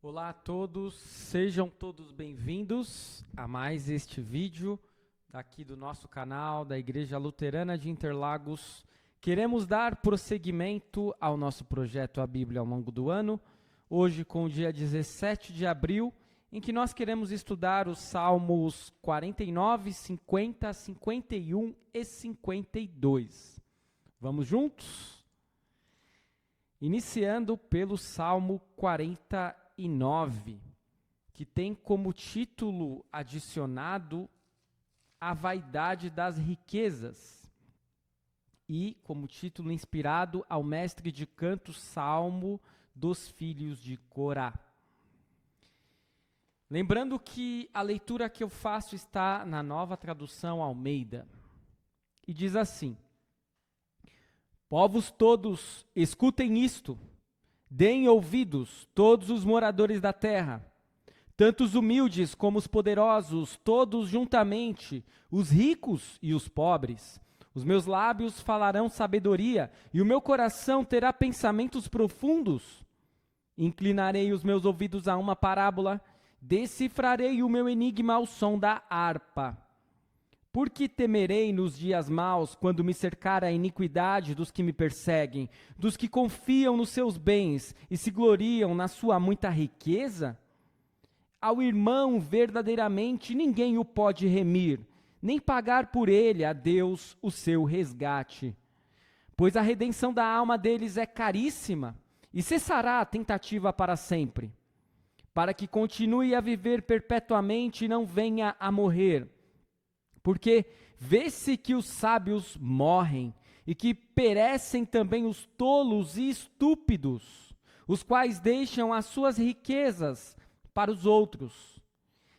Olá a todos, sejam todos bem-vindos a mais este vídeo aqui do nosso canal da Igreja Luterana de Interlagos. Queremos dar prosseguimento ao nosso projeto A Bíblia ao longo do ano, hoje com o dia 17 de abril, em que nós queremos estudar os Salmos 49, 50, 51 e 52. Vamos juntos? Iniciando pelo Salmo 49, que tem como título adicionado a vaidade das riquezas e como título inspirado ao mestre de canto Salmo dos filhos de Corá. Lembrando que a leitura que eu faço está na Nova Tradução Almeida e diz assim: povos todos, escutem isto. Deem ouvidos, todos os moradores da terra, tanto os humildes como os poderosos, todos juntamente, os ricos e os pobres. Os meus lábios falarão sabedoria, e o meu coração terá pensamentos profundos. Inclinarei os meus ouvidos a uma parábola, decifrarei o meu enigma ao som da harpa. Por que temerei nos dias maus, quando me cercar a iniquidade dos que me perseguem, dos que confiam nos seus bens e se gloriam na sua muita riqueza? Ao irmão, verdadeiramente, ninguém o pode remir, nem pagar por ele a Deus o seu resgate. Pois a redenção da alma deles é caríssima, e cessará a tentativa para sempre, para que continue a viver perpetuamente e não venha a morrer. Porque vê-se que os sábios morrem, e que perecem também os tolos e estúpidos, os quais deixam as suas riquezas para os outros.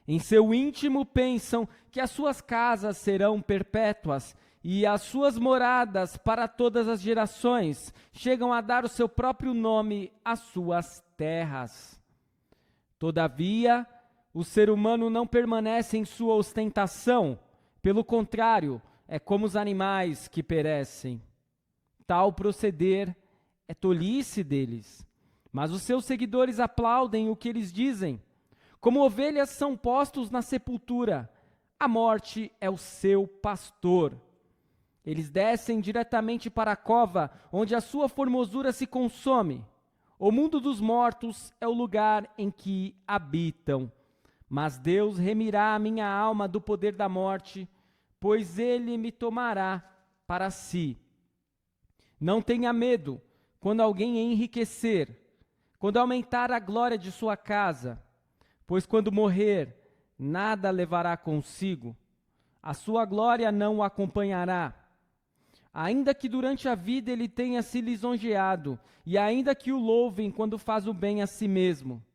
Em seu íntimo pensam que as suas casas serão perpétuas, e as suas moradas para todas as gerações, chegam a dar o seu próprio nome às suas terras. Todavia, o ser humano não permanece em sua ostentação. Pelo contrário, é como os animais que perecem. Tal proceder é tolice deles, mas os seus seguidores aplaudem o que eles dizem. Como ovelhas são postos na sepultura, a morte é o seu pastor. Eles descem diretamente para a cova, onde a sua formosura se consome. O mundo dos mortos é o lugar em que habitam. Mas Deus remirá a minha alma do poder da morte, pois ele me tomará para si. Não tenha medo quando alguém enriquecer, quando aumentar a glória de sua casa, pois quando morrer, nada levará consigo, a sua glória não o acompanhará. Ainda que durante a vida ele tenha se lisonjeado, e ainda que o louvem quando faz o bem a si mesmo,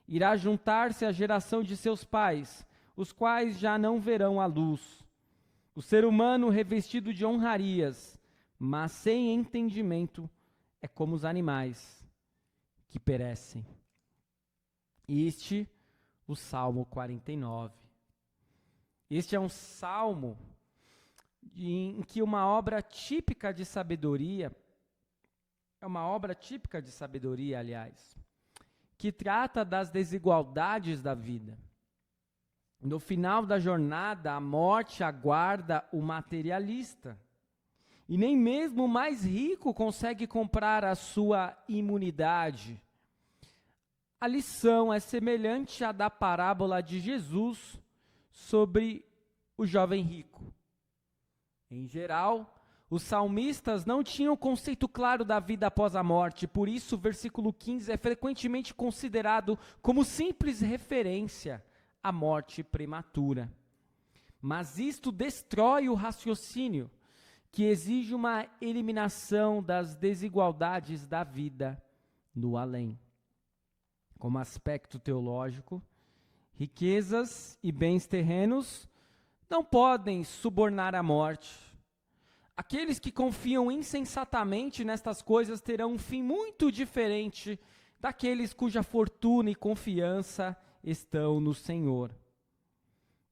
irá juntar-se à geração de seus pais, os quais já não verão a luz. O ser humano revestido de honrarias, mas sem entendimento, é como os animais que perecem. O Salmo 49. Este é um salmo em que uma obra típica de sabedoria, aliás, que trata das desigualdades da vida. No final da jornada, a morte aguarda o materialista. E nem mesmo o mais rico consegue comprar a sua imunidade. A lição é semelhante à da parábola de Jesus sobre o jovem rico. Em geral, os salmistas não tinham conceito claro da vida após a morte, por isso o versículo 15 é frequentemente considerado como simples referência à morte prematura. Mas isto destrói o raciocínio, que exige uma eliminação das desigualdades da vida no além. Como aspecto teológico, riquezas e bens terrenos não podem subornar a morte. Aqueles que confiam insensatamente nestas coisas terão um fim muito diferente daqueles cuja fortuna e confiança estão no Senhor.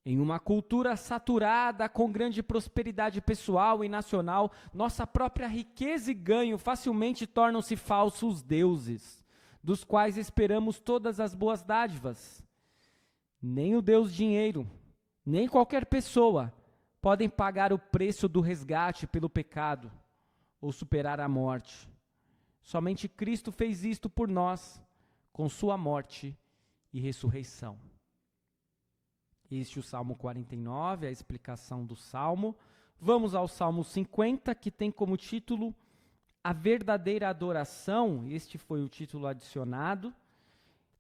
Em uma cultura saturada com grande prosperidade pessoal e nacional, nossa própria riqueza e ganho facilmente tornam-se falsos deuses. dos quais esperamos todas as boas dádivas. Nem o Deus dinheiro, nem qualquer pessoa podem pagar o preço do resgate pelo pecado ou superar a morte. Somente Cristo fez isto por nós, com sua morte e ressurreição. Este é o Salmo 49, a explicação do Salmo. Vamos ao Salmo 50, que tem como título A Verdadeira Adoração. Este foi o título adicionado.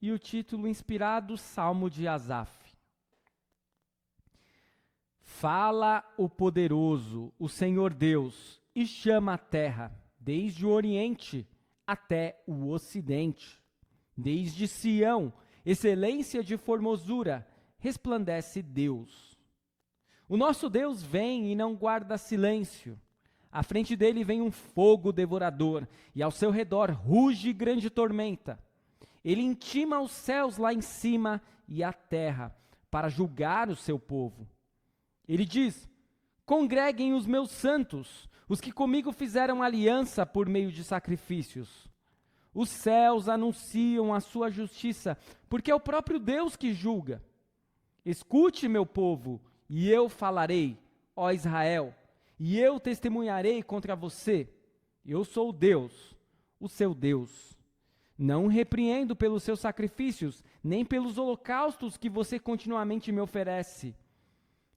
E o título inspirado, Salmo de Asaf. Fala o poderoso, o Senhor Deus, e chama a terra, desde o Oriente até o Ocidente. Desde Sião, excelência de formosura, resplandece Deus. O nosso Deus vem e não guarda silêncio. À frente dele vem um fogo devorador, e ao seu redor ruge grande tormenta. Ele intima os céus lá em cima e a terra, para julgar o seu povo. Ele diz: congreguem os meus santos, os que comigo fizeram aliança por meio de sacrifícios. Os céus anunciam a sua justiça, porque é o próprio Deus que julga. Escute, meu povo, e eu falarei, ó Israel, e eu testemunharei contra você. Eu sou Deus, o seu Deus. Não repreendo pelos seus sacrifícios, nem pelos holocaustos que você continuamente me oferece.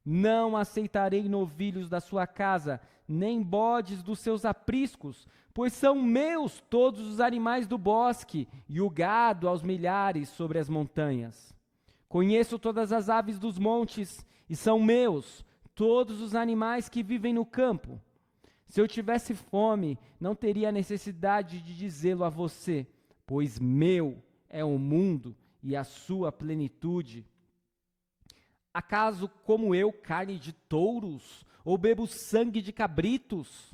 Não aceitarei novilhos da sua casa, nem bodes dos seus apriscos, pois são meus todos os animais do bosque, e o gado aos milhares sobre as montanhas. Conheço todas as aves dos montes, e são meus todos os animais que vivem no campo. Se eu tivesse fome, não teria necessidade de dizê-lo a você, pois meu é o mundo e a sua plenitude. Acaso como eu carne de touros, ou bebo sangue de cabritos?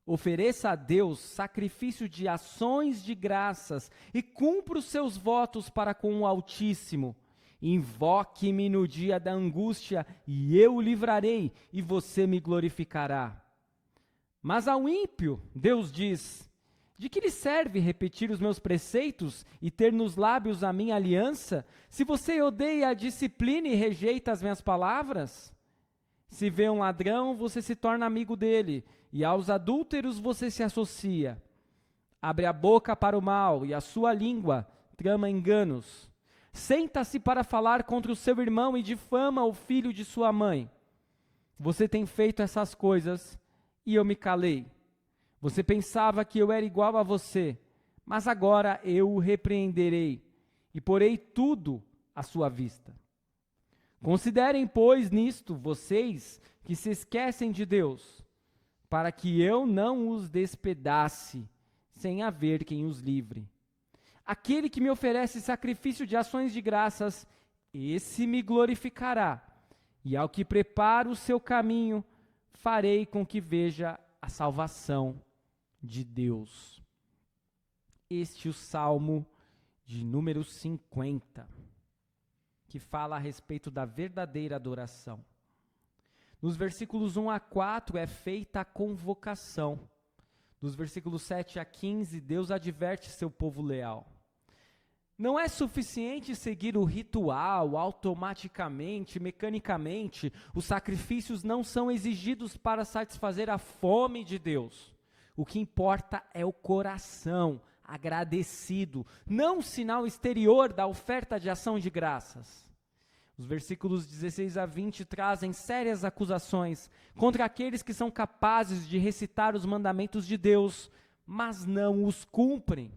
Ofereça a Deus sacrifício de ações de graças e cumpra os seus votos para com o Altíssimo. Invoque-me no dia da angústia e eu o livrarei e você me glorificará. Mas ao ímpio, Deus diz: de que lhe serve repetir os meus preceitos e ter nos lábios a minha aliança, se você odeia a disciplina e rejeita as minhas palavras? Se vê um ladrão, você se torna amigo dele, e aos adúlteros você se associa. Abre a boca para o mal, e a sua língua trama enganos. Senta-se para falar contra o seu irmão e difama o filho de sua mãe. Você tem feito essas coisas, e eu me calei. Você pensava que eu era igual a você, mas agora eu o repreenderei e porei tudo à sua vista. Considerem, pois, nisto vocês que se esquecem de Deus, para que eu não os despedace, sem haver quem os livre. Aquele que me oferece sacrifício de ações de graças, esse me glorificará, e ao que prepara o seu caminho, farei com que veja a salvação de Deus. Este é o Salmo de número 50, que fala a respeito da verdadeira adoração. Nos versículos 1 a 4 é feita a convocação. Dos versículos 7 a 15, Deus adverte seu povo leal. Não é suficiente seguir o ritual automaticamente, mecanicamente. Os sacrifícios não são exigidos para satisfazer a fome de Deus. O que importa é o coração agradecido, não o sinal exterior da oferta de ação de graças. Os versículos 16 a 20 trazem sérias acusações contra aqueles que são capazes de recitar os mandamentos de Deus, mas não os cumprem.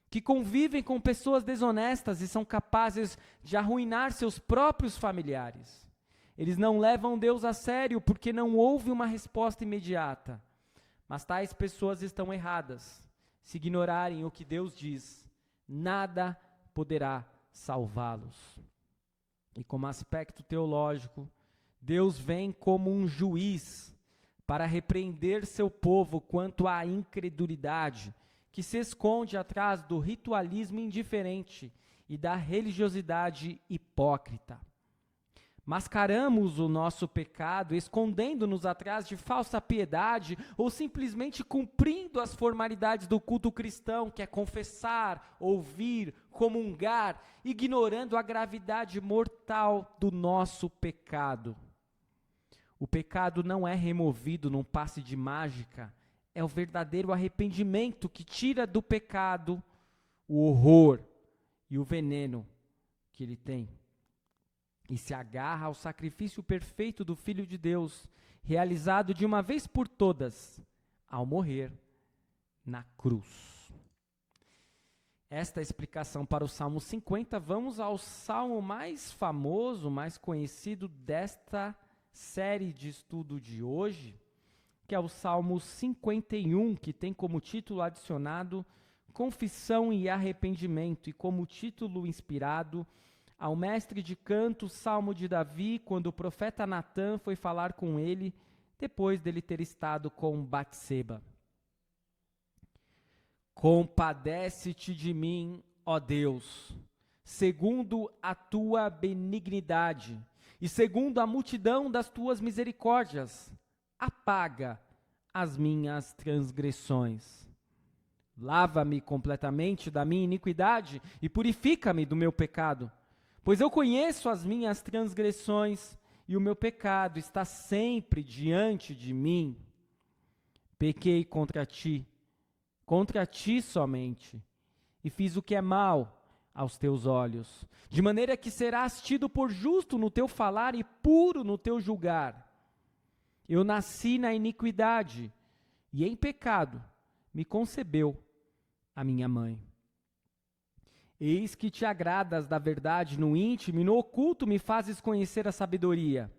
Que convivem com pessoas desonestas e são capazes de arruinar seus próprios familiares. Eles não levam Deus a sério porque não houve uma resposta imediata. Mas tais pessoas estão erradas. Se ignorarem o que Deus diz, nada poderá salvá-los. E como aspecto teológico, Deus vem como um juiz para repreender seu povo quanto à incredulidade, que se esconde atrás do ritualismo indiferente e da religiosidade hipócrita. Mascaramos o nosso pecado, escondendo-nos atrás de falsa piedade ou simplesmente cumprindo as formalidades do culto cristão, que é confessar, ouvir, comungar, ignorando a gravidade mortal do nosso pecado. O pecado não é removido num passe de mágica, é o verdadeiro arrependimento que tira do pecado o horror e o veneno que ele tem. E se agarra ao sacrifício perfeito do Filho de Deus, realizado de uma vez por todas, ao morrer na cruz. Esta é a explicação para o Salmo 50. Vamos ao salmo mais famoso, mais conhecido desta série de estudo de hoje, que é o Salmo 51, que tem como título adicionado Confissão e Arrependimento, e como título inspirado ao mestre de canto, Salmo de Davi, quando o profeta Natã foi falar com ele, depois dele ter estado com Batseba. Compadece-te de mim, ó Deus, segundo a tua benignidade, e segundo a multidão das tuas misericórdias, apaga as minhas transgressões. Lava-me completamente da minha iniquidade e purifica-me do meu pecado. Pois eu conheço as minhas transgressões e o meu pecado está sempre diante de mim. Pequei contra ti somente, e fiz o que é mal aos teus olhos, de maneira que serás tido por justo no teu falar e puro no teu julgar. Eu nasci na iniquidade, e em pecado me concebeu a minha mãe. Eis que te agradas da verdade no íntimo e no oculto me fazes conhecer a sabedoria.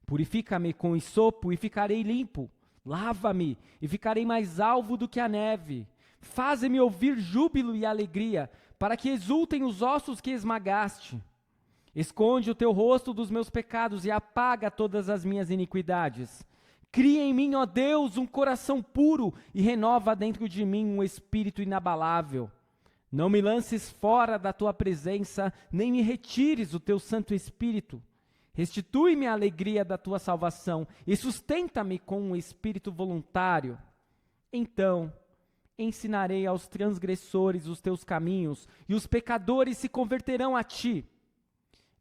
Purifica-me com hisopo e ficarei limpo. Lava-me e ficarei mais alvo do que a neve. Faze-me ouvir júbilo e alegria, para que exultem os ossos que esmagaste. Esconde o teu rosto dos meus pecados e apaga todas as minhas iniquidades. Cria em mim, ó Deus, um coração puro e renova dentro de mim um espírito inabalável. Não me lances fora da tua presença, nem me retires o teu Santo Espírito. Restitui-me a alegria da tua salvação e sustenta-me com um espírito voluntário. Então ensinarei aos transgressores os teus caminhos, e os pecadores se converterão a ti.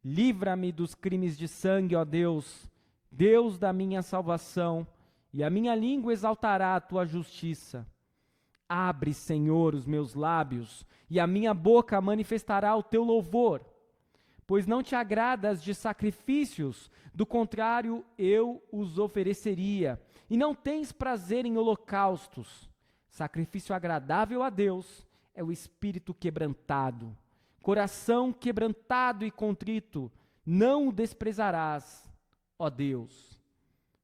Livra-me dos crimes de sangue, ó Deus, Deus da minha salvação, e a minha língua exaltará a tua justiça. Abre, Senhor, os meus lábios, e a minha boca manifestará o teu louvor. Pois não te agradas de sacrifícios, do contrário eu os ofereceria. E não tens prazer em holocaustos. Sacrifício agradável a Deus é o espírito quebrantado. Coração quebrantado e contrito, não o desprezarás, ó Deus.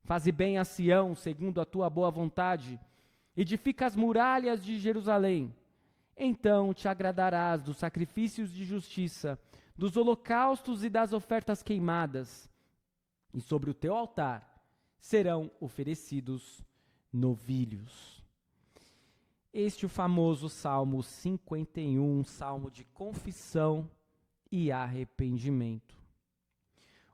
Faze bem a Sião, segundo a tua boa vontade. Edifica as muralhas de Jerusalém. Então te agradarás dos sacrifícios de justiça, dos holocaustos e das ofertas queimadas. E sobre o teu altar serão oferecidos novilhos. Este é o famoso Salmo 51, salmo de confissão e arrependimento.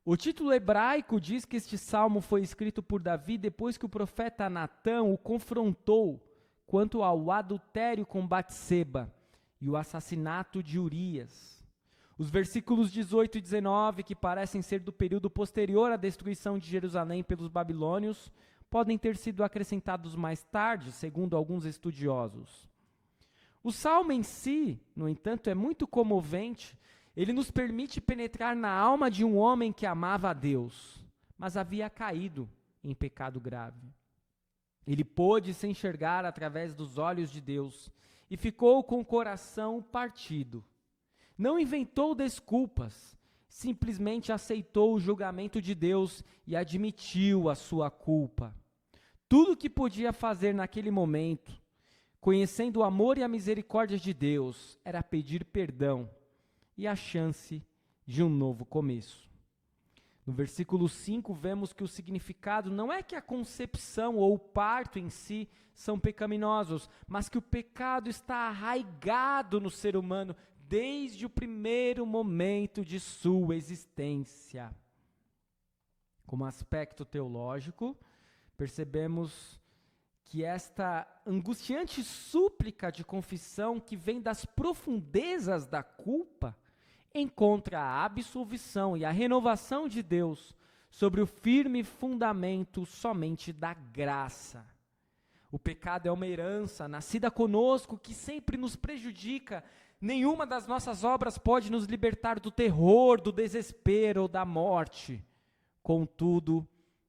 O título hebraico diz que este salmo foi escrito por Davi depois que o profeta Natã o confrontou quanto ao adultério com Batseba e o assassinato de Urias. Os versículos 18 e 19, que parecem ser do período posterior à destruição de Jerusalém pelos babilônios, podem ter sido acrescentados mais tarde, segundo alguns estudiosos. O salmo em si, no entanto, é muito comovente. Ele nos permite penetrar na alma de um homem que amava a Deus, mas havia caído em pecado grave. Ele pôde se enxergar através dos olhos de Deus e ficou com o coração partido. Não inventou desculpas, simplesmente aceitou o julgamento de Deus e admitiu a sua culpa. Tudo o que podia fazer naquele momento, conhecendo o amor e a misericórdia de Deus, era pedir perdão e a chance de um novo começo. No versículo 5, vemos que o significado não é que a concepção ou o parto em si são pecaminosos, mas que o pecado está arraigado no ser humano desde o primeiro momento de sua existência. Como aspecto teológico, percebemos que esta angustiante súplica de confissão que vem das profundezas da culpa encontra a absolvição e a renovação de Deus sobre o firme fundamento somente da graça. O pecado é uma herança nascida conosco que sempre nos prejudica. Nenhuma das nossas obras pode nos libertar do terror, do desespero ou da morte. Contudo,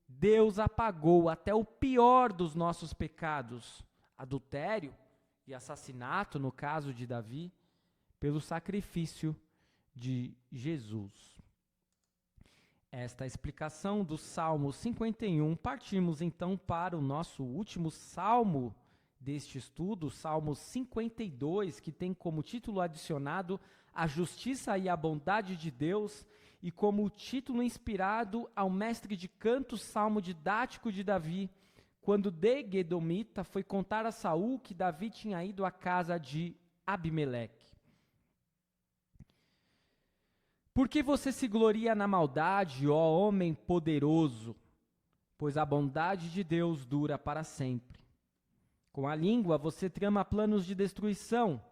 Deus apagou até o pior dos nossos pecados, adultério e assassinato, no caso de Davi, pelo sacrifício de Jesus. Esta é a explicação do Salmo 51. Partimos então para o nosso último salmo deste estudo, o Salmo 52, que tem como título adicionado a justiça e a bondade de Deus, e como título inspirado ao mestre de canto, salmo didático de Davi, quando Doeg Edomita foi contar a Saul que Davi tinha ido à casa de Abimeleque. Por que você se gloria na maldade, ó homem poderoso? Pois a bondade de Deus dura para sempre. Com a língua você trama planos de destruição.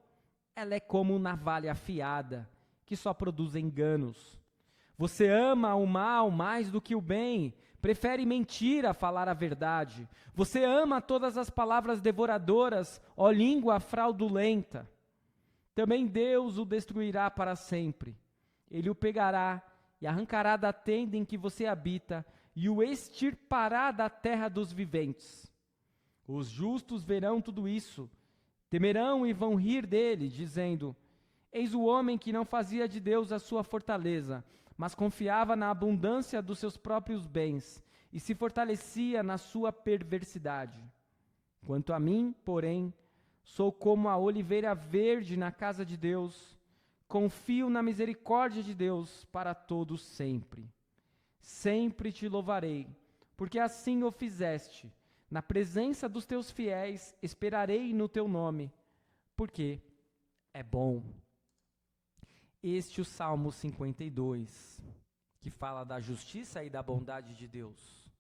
Ela é como navalha afiada, que só produz enganos. Você ama o mal mais do que o bem, prefere mentir a falar a verdade. Você ama todas as palavras devoradoras, ó língua fraudulenta. Também Deus o destruirá para sempre. Ele o pegará e arrancará da tenda em que você habita e o extirpará da terra dos viventes. Os justos verão tudo isso, temerão e vão rir dele, dizendo: eis o homem que não fazia de Deus a sua fortaleza, mas confiava na abundância dos seus próprios bens e se fortalecia na sua perversidade. Quanto a mim, porém, sou como a oliveira verde na casa de Deus. Confio na misericórdia de Deus para todos sempre. Sempre te louvarei, porque assim o fizeste. Na presença dos teus fiéis esperarei no teu nome, porque é bom. Este é o Salmo 52, que fala da justiça e da bondade de Deus.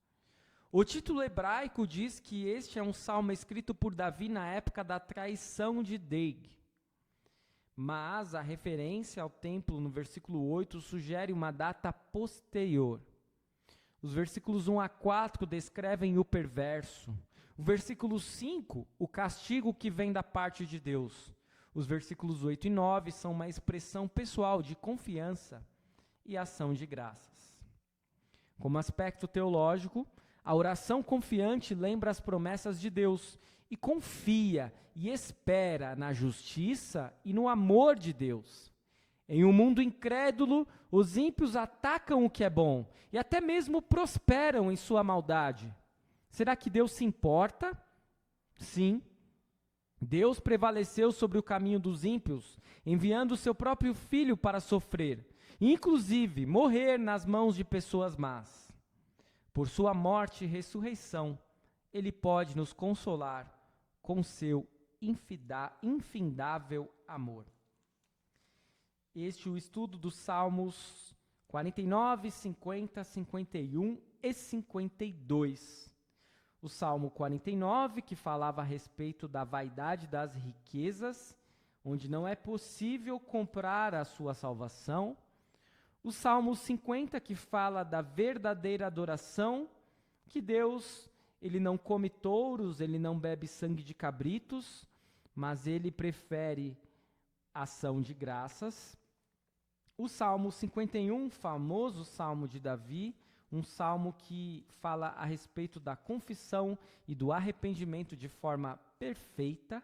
O título hebraico diz que este é um salmo escrito por Davi na época da traição de Doeg. Mas a referência ao templo no versículo 8 sugere uma data posterior. Os versículos 1 a 4 descrevem o perverso. O versículo 5, o castigo que vem da parte de Deus. Os versículos 8 e 9 são uma expressão pessoal de confiança e ação de graças. Como aspecto teológico, a oração confiante lembra as promessas de Deus e confia e espera na justiça e no amor de Deus. Em um mundo incrédulo, os ímpios atacam o que é bom e até mesmo prosperam em sua maldade. Será que Deus se importa? Sim. Deus prevaleceu sobre o caminho dos ímpios, enviando o seu próprio filho para sofrer, e inclusive morrer nas mãos de pessoas más. Por sua morte e ressurreição, ele pode nos consolar com seu infindável amor. Este é o estudo dos Salmos 49, 50, 51 e 52. O Salmo 49, que falava a respeito da vaidade das riquezas, onde não é possível comprar a sua salvação. O Salmo 50, que fala da verdadeira adoração, que Deus, ele não come touros, ele não bebe sangue de cabritos, mas ele prefere ação de graças. O Salmo 51, famoso Salmo de Davi, um salmo que fala a respeito da confissão e do arrependimento de forma perfeita.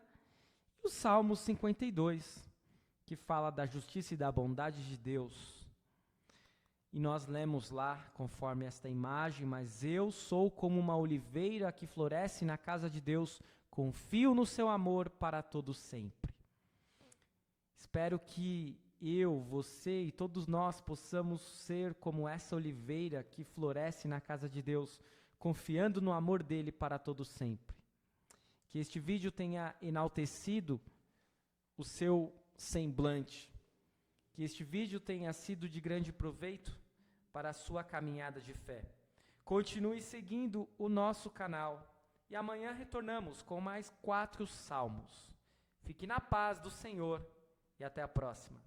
E o Salmo 52, que fala da justiça e da bondade de Deus. E nós lemos lá, conforme esta imagem: mas eu sou como uma oliveira que floresce na casa de Deus, confio no seu amor para todo sempre. Espero que eu, você e todos nós possamos ser como essa oliveira que floresce na casa de Deus, confiando no amor dele para todo sempre. Que este vídeo tenha enaltecido o seu semblante, que este vídeo tenha sido de grande proveito para a sua caminhada de fé. Continue seguindo o nosso canal. E amanhã retornamos com mais 4 salmos. Fique na paz do Senhor e até a próxima.